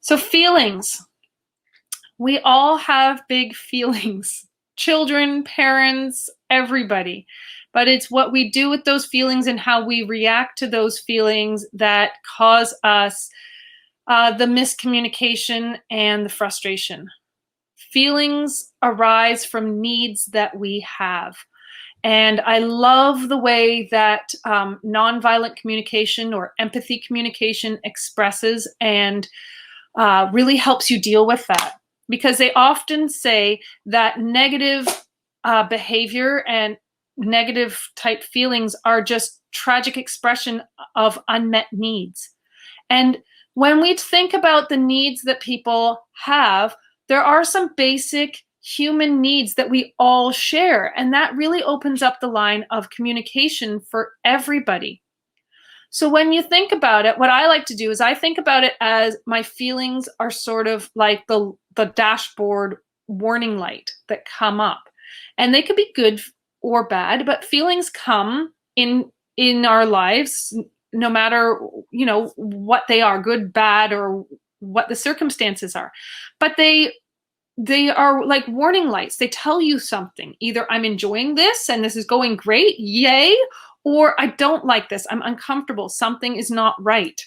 So feelings. We all have big feelings. Children, parents, everybody. But it's what we do with those feelings and how we react to those feelings that cause us the miscommunication and the frustration. Feelings arise from needs that we have. And I love the way that nonviolent communication or empathy communication expresses and really helps you deal with that. Because they often say that negative behavior and negative type feelings are just tragic expression of unmet needs. And when we think about the needs that people have, there are some basic human needs that we all share. And that really opens up the line of communication for everybody. So when you think about it, what I like to do is I think about it as my feelings are sort of like the dashboard warning light that come up. And they could be good or bad, but feelings come in our lives no matter, what they are, good, bad, or what the circumstances are. But they are like warning lights. They tell you something. Either I'm enjoying this and this is going great, yay, or I don't like this, I'm uncomfortable, something is not right.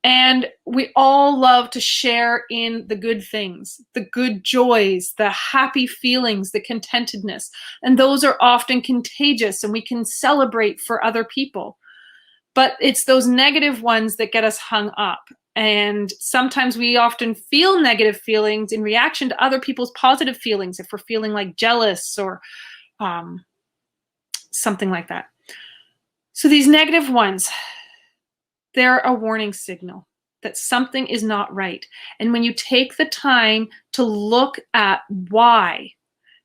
And we all love to share in the good things, the good joys, the happy feelings, the contentedness. And those are often contagious and we can celebrate for other people. But it's those negative ones that get us hung up. And sometimes we often feel negative feelings in reaction to other people's positive feelings, if we're feeling like jealous or something like that. So these negative ones, they're a warning signal that something is not right. And when you take the time to look at why,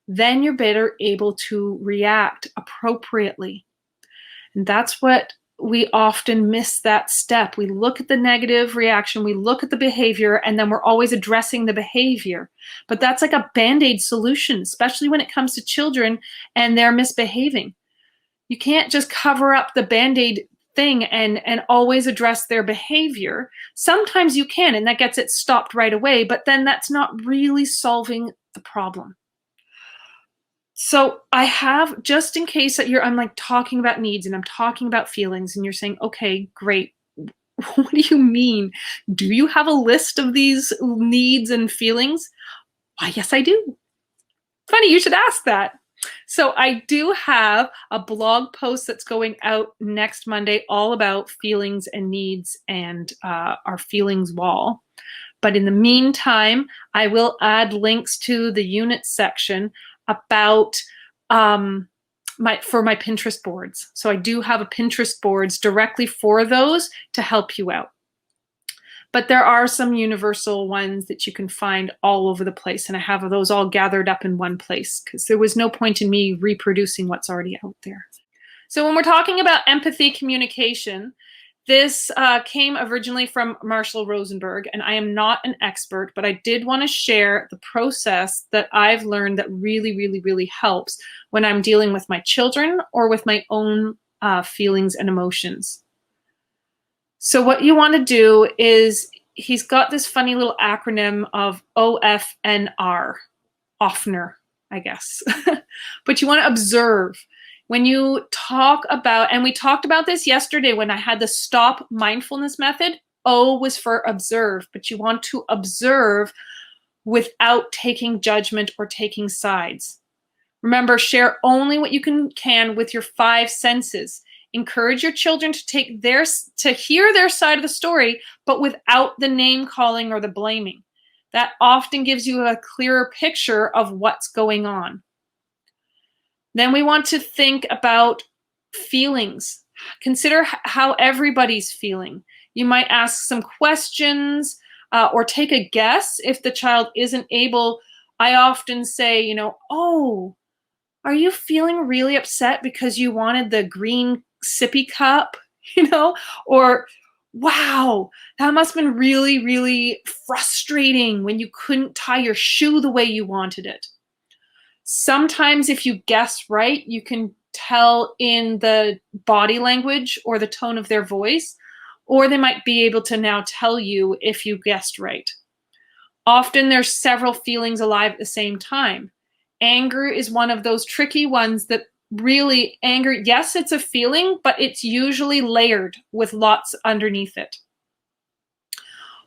then you're better able to react appropriately. And that's what we often miss, that step. We look at the negative reaction, we look at the behavior, and then we're always addressing the behavior. But that's like a Band-Aid solution, especially when it comes to children and they're misbehaving. You can't just cover up the Band-Aid thing and always address their behavior. Sometimes you can, and that gets it stopped right away, but then that's not really solving the problem. So I have, just in case that I'm like talking about needs and I'm talking about feelings and you're saying, okay, great. What do you mean? Do you have a list of these needs and feelings? Why, yes, I do. Funny, you should ask that. So I do have a blog post that's going out next Monday all about feelings and needs and our feelings wall. But in the meantime, I will add links to the unit section about my Pinterest boards. So I do have a Pinterest boards directly for those to help you out. But there are some universal ones that you can find all over the place. And I have those all gathered up in one place because there was no point in me reproducing what's already out there. So when we're talking about empathy communication, this came originally from Marshall Rosenberg, and I am not an expert, but I did want to share the process that I've learned that really, really, really helps when I'm dealing with my children or with my own feelings and emotions. So what you want to do is, he's got this funny little acronym of OFNR, Offner, I guess. But you want to observe. When you talk about, and we talked about this yesterday when I had the stop mindfulness method, O was for observe, but you want to observe without taking judgment or taking sides. Remember, share only what you can with your 5 senses. Encourage your children to hear their side of the story, but without the name calling or the blaming. That often gives you a clearer picture of what's going on. Then we want to think about feelings. Consider how everybody's feeling. You might ask some questions or take a guess if the child isn't able. I often say, oh, are you feeling really upset because you wanted the green sippy cup? Or wow, that must have been really, really frustrating when you couldn't tie your shoe the way you wanted it. Sometimes if you guess right, you can tell in the body language or the tone of their voice or they might be able to now tell you if you guessed right. Often there's several feelings alive at the same time. Anger is one of those tricky ones that really anger, yes, it's a feeling, but it's usually layered with lots underneath it.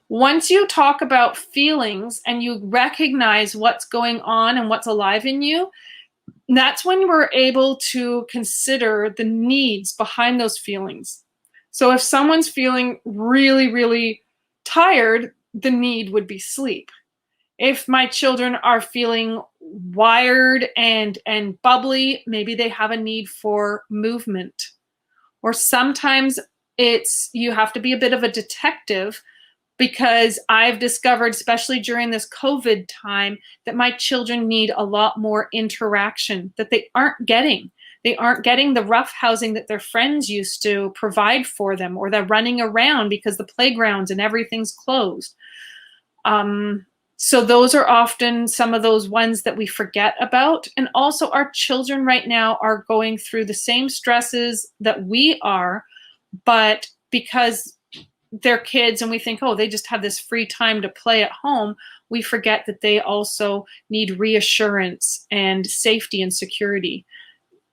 Once you talk about feelings and you recognize what's going on and what's alive in you, that's when we're able to consider the needs behind those feelings. So if someone's feeling really, really tired, the need would be sleep. If my children are feeling wired and bubbly, maybe they have a need for movement. Or sometimes it's you have to be a bit of a detective, because I've discovered, especially during this COVID time, that my children need a lot more interaction that they aren't getting. They aren't getting the rough housing that their friends used to provide for them, or they're running around because the playgrounds and everything's closed. So those are often some of those ones that we forget about. And also our children right now are going through the same stresses that we are, but because they're kids and we think, oh, they just have this free time to play at home, we forget that they also need reassurance and safety and security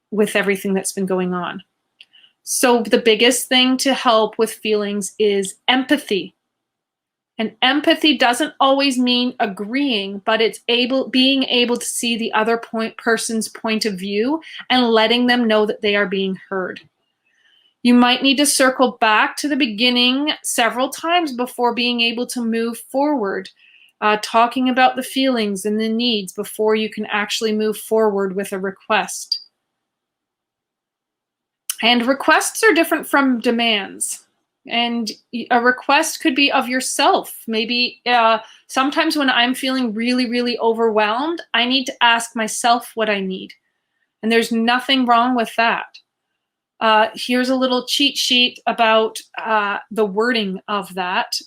with everything that's been going on. So the biggest thing to help with feelings is empathy. And empathy doesn't always mean agreeing, but it's being able to see the other person's point of view and letting them know that they are being heard. You might need to circle back to the beginning several times before being able to move forward, talking about the feelings and the needs before you can actually move forward with a request. And requests are different from demands. And a request could be of yourself. Maybe sometimes when I'm feeling really, really overwhelmed, I need to ask myself what I need. And there's nothing wrong with that. Here's a little cheat sheet about the wording of that.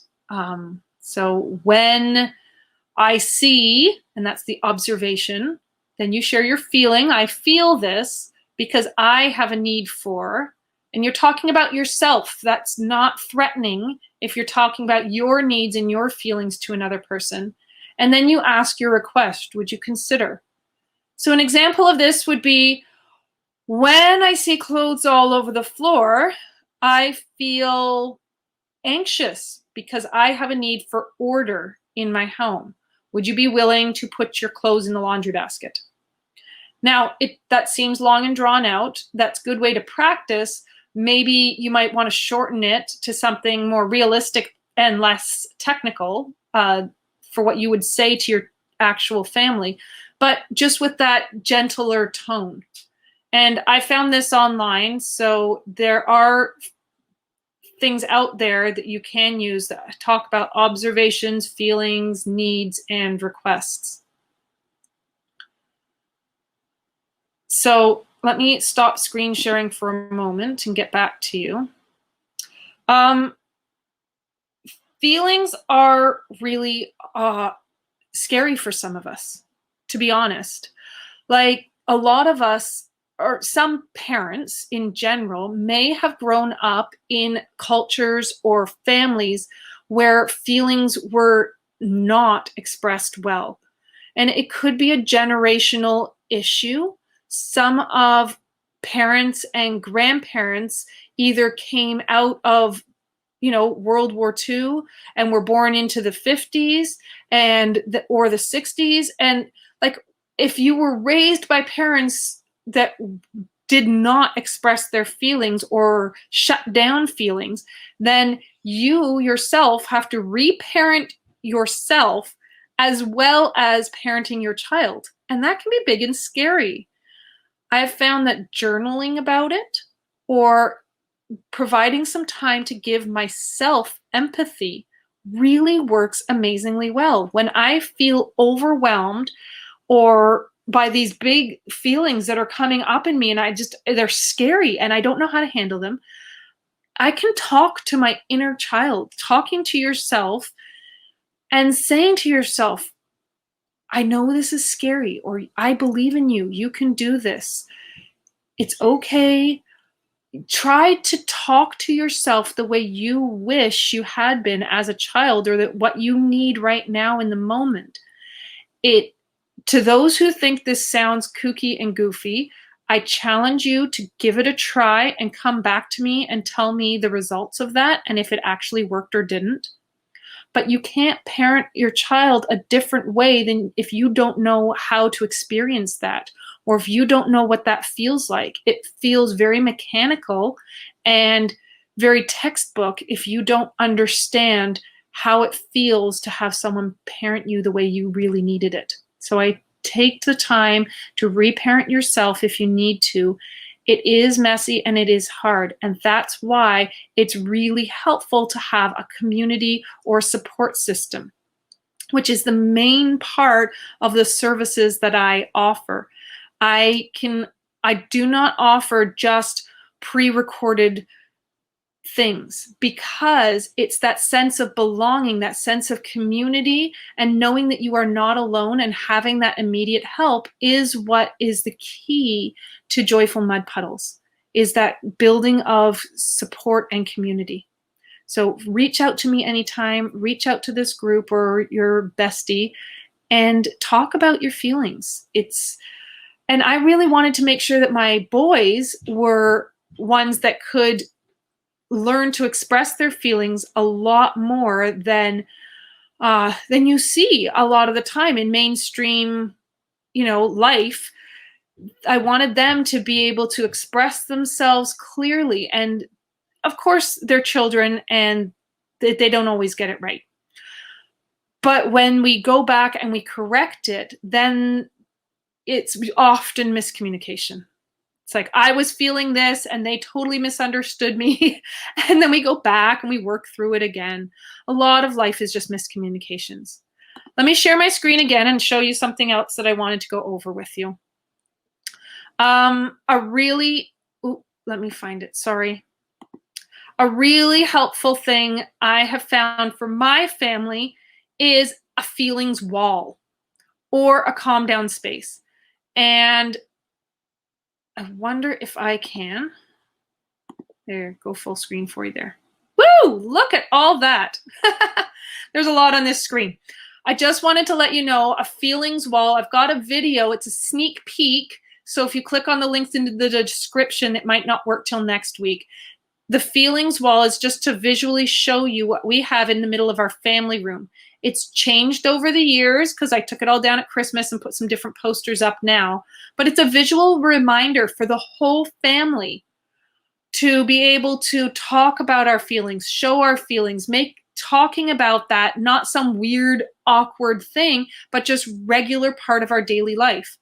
So when I see, and that's the observation, then you share your feeling. I feel this because I have a need for, and you're talking about yourself. That's not threatening if you're talking about your needs and your feelings to another person. And then you ask your request, would you consider? So an example of this would be, when I see clothes all over the floor, I feel anxious because I have a need for order in my home. Would you be willing to put your clothes in the laundry basket? Now, that seems long and drawn out. That's a good way to practice. Maybe you might want to shorten it to something more realistic and less technical for what you would say to your actual family, but just with that gentler tone. And I found this online, so there are things out there that you can use that talk about observations, feelings, needs, and requests. So let me stop screen sharing for a moment and get back to you. Feelings are really scary for some of us, to be honest. Like a lot of us, or some parents in general, may have grown up in cultures or families where feelings were not expressed well. And it could be a generational issue. Some of parents and grandparents either came out of World War II and were born into the 50s or the 60s. And like, if you were raised by parents that did not express their feelings or shut down feelings, then you yourself have to reparent yourself as well as parenting your child. And that can be big and scary. I have found that journaling about it or providing some time to give myself empathy really works amazingly well. When I feel overwhelmed or by these big feelings that are coming up in me and they're scary and I don't know how to handle them, I can talk to my inner child, talking to yourself and saying to yourself, I know this is scary, or I believe in you. You can do this. It's okay. try to talk to yourself the way you wish you had been as a child, or that what you need right now in the moment. It To those who think this sounds kooky and goofy, I challenge you to give it a try and come back to me and tell me the results of that and if it actually worked or didn't. But you can't parent your child a different way than if you don't know how to experience that, or if you don't know what that feels like. It feels very mechanical and very textbook if you don't understand how it feels to have someone parent you the way you really needed it. So I take the time to reparent yourself if you need to. It is messy and it is hard. And that's why it's really helpful to have a community or support system, which is the main part of the services that I offer. I do not offer just pre-recorded things, because it's that sense of belonging, that sense of community, and knowing that you are not alone and having that immediate help is what is the key to Joyful Mud Puddles, is that building of support and community. So reach out to me anytime, reach out to this group or your bestie and talk about your feelings. And I really wanted to make sure that my boys were ones that could learn to express their feelings a lot more than you see a lot of the time in mainstream, life. I wanted them to be able to express themselves clearly. And of course, they're children and they don't always get it right. But when we go back and we correct it, then it's often miscommunication. It's like, I was feeling this and they totally misunderstood me. And then we go back and we work through it again. A lot of life is just miscommunications. Let me share my screen again and show you something else that I wanted to go over with you. Let me find it, sorry. A really helpful thing I have found for my family is a feelings wall or a calm down space. And I wonder if I can. There, go full screen for you there. Woo! Look at all that. There's a lot on this screen. I just wanted to let you know a feelings wall. I've got a video. It's a sneak peek. So if you click on the links in the description, it might not work till next week. The feelings wall is just to visually show you what we have in the middle of our family room. It's changed over the years because I took it all down at Christmas and put some different posters up now. But it's a visual reminder for the whole family to be able to talk about our feelings, show our feelings, make talking about that not some weird, awkward thing, but just regular part of our daily life.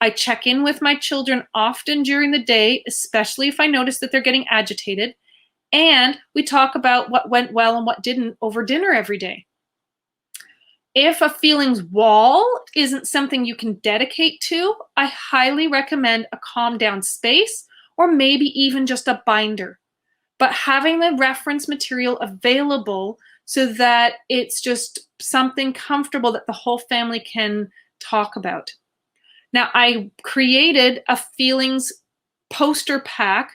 I check in with my children often during the day, especially if I notice that they're getting agitated. And we talk about what went well and what didn't over dinner every day. If a feelings wall isn't something you can dedicate to, I highly recommend a calm down space or maybe even just a binder. But having the reference material available so that it's just something comfortable that the whole family can talk about. Now, I created a feelings poster pack.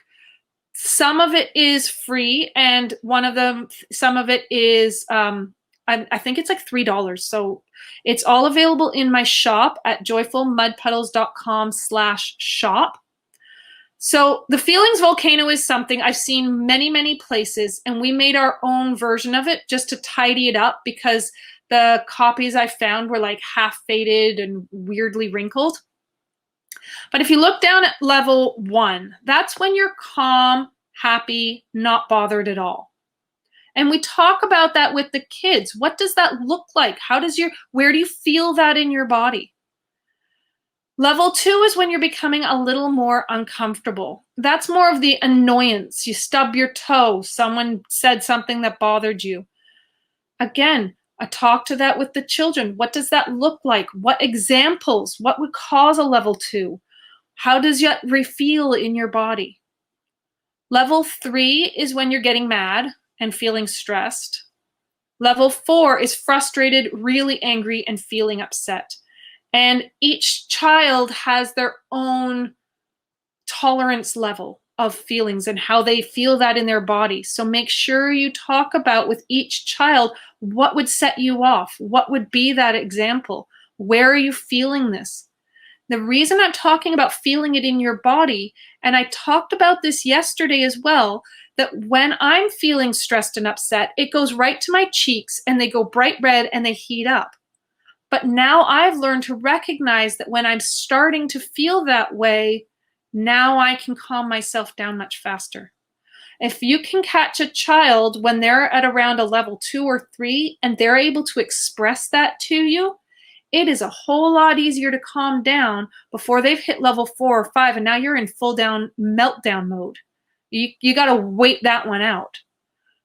Some of it is free, and some of it is, I think it's like $3. So it's all available in my shop at joyfulmudpuddles.com/shop. So the feelings volcano is something I've seen many, many places, and we made our own version of it just to tidy it up because the copies I found were like half faded and weirdly wrinkled. But if you look down at level 1, that's when you're calm, happy, not bothered at all. And we talk about that with the kids. What does that look like? Where do you feel that in your body? Level 2 is when you're becoming a little more uncomfortable. That's more of the annoyance. You stub your toe. Someone said something that bothered you. Again, I talk to that with the children. What does that look like? What examples? What would cause a level 2? How does it feel in your body? Level 3 is when you're getting mad and feeling stressed. Level 4 is frustrated, really angry, and feeling upset. And each child has their own tolerance level. of feelings and how they feel that in their body. So make sure you talk about with each child what would set you off, what would be that example, where are you feeling this? The reason I'm talking about feeling it in your body, and I talked about this yesterday as well, that when I'm feeling stressed and upset, it goes right to my cheeks and they go bright red and they heat up. But now I've learned to recognize that when I'm starting to feel that way, now I can calm myself down much faster. If you can catch a child when they're at around a level 2 or 3 and they're able to express that to you, it is a whole lot easier to calm down before they've hit level 4 or 5 and now you're in full down meltdown mode. You got to wait that one out.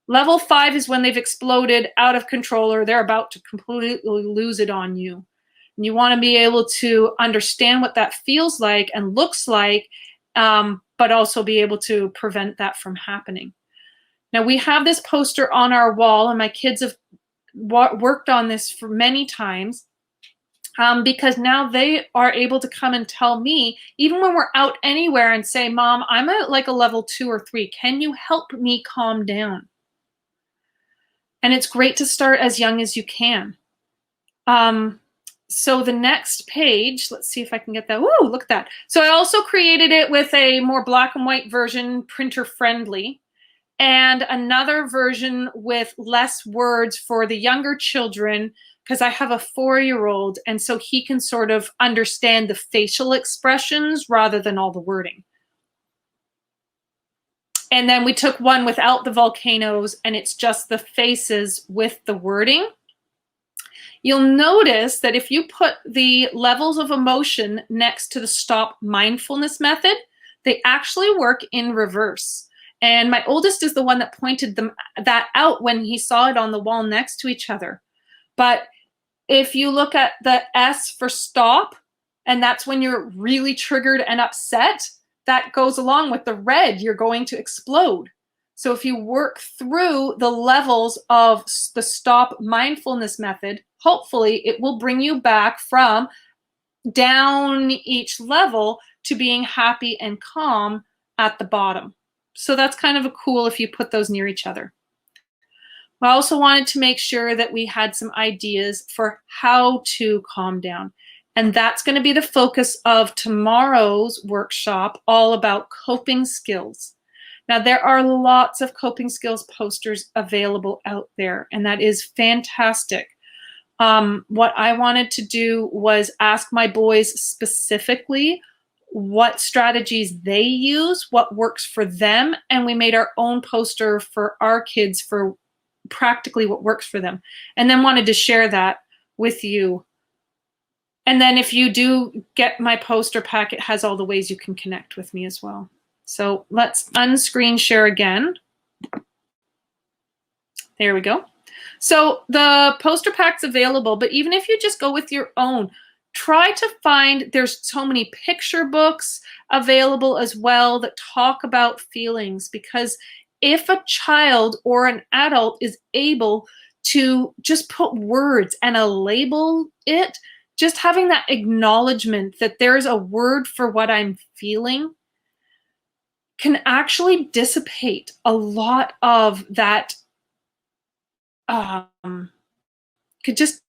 Level 5 is when they've exploded out of control or they're about to completely lose it on you. And you want to be able to understand what that feels like and looks like, but also be able to prevent that from happening. Now, we have this poster on our wall, and my kids have worked on this for many times because now they are able to come and tell me, even when we're out anywhere, and say, Mom, I'm at like a level 2 or 3. Can you help me calm down? And it's great to start as young as you can. So the next page, let's see if I can get that. Woo, look at that. So I also created it with a more black and white version, printer friendly, and another version with less words for the younger children, because I have a 4-year-old, and so he can sort of understand the facial expressions rather than all the wording. And then we took one without the volcanoes, and it's just the faces with the wording. You'll notice that if you put the levels of emotion next to the stop mindfulness method, they actually work in reverse. And my oldest is the one that pointed that out when he saw it on the wall next to each other. But if you look at the S for stop, and that's when you're really triggered and upset, that goes along with the red, you're going to explode. So if you work through the levels of the stop mindfulness method, hopefully it will bring you back from down each level to being happy and calm at the bottom. So that's kind of cool if you put those near each other. I also wanted to make sure that we had some ideas for how to calm down. And that's going to be the focus of tomorrow's workshop, all about coping skills. Now, there are lots of coping skills posters available out there, and that is fantastic. What I wanted to do was ask my boys specifically what strategies they use, what works for them, and we made our own poster for our kids for practically what works for them, and then wanted to share that with you. And then if you do get my poster pack, it has all the ways you can connect with me as well. So let's unscreen share again. There we go. So the poster pack's available, but even if you just go with your own, try to find, there's so many picture books available as well that talk about feelings, because if a child or an adult is able to just put words and a label it, just having that acknowledgement that there's a word for what I'm feeling can actually dissipate a lot of that, could just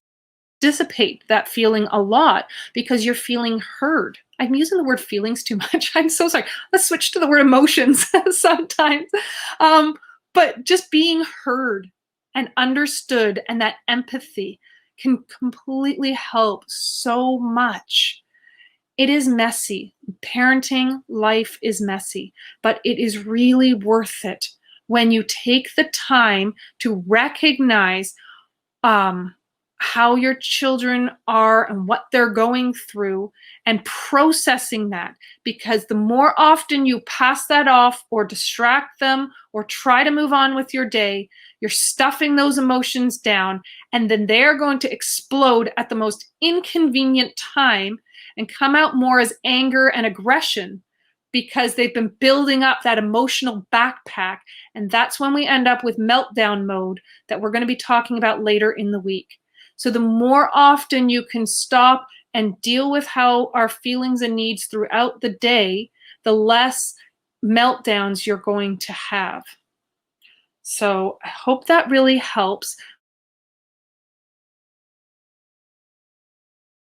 dissipate that feeling a lot, because you're feeling heard. I'm using the word feelings too much. I'm so sorry. Let's switch to the word emotions sometimes. But just being heard and understood, and that empathy can completely help so much. It is messy. Parenting life is messy, but it is really worth it when you take the time to recognize how your children are and what they're going through, and processing that. Because the more often you pass that off or distract them or try to move on with your day, you're stuffing those emotions down, and then they're going to explode at the most inconvenient time and come out more as anger and aggression, because they've been building up that emotional backpack. And that's when we end up with meltdown mode that we're going to be talking about later in the week. So the more often you can stop and deal with how our feelings and needs throughout the day, the less meltdowns you're going to have. So I hope that really helps.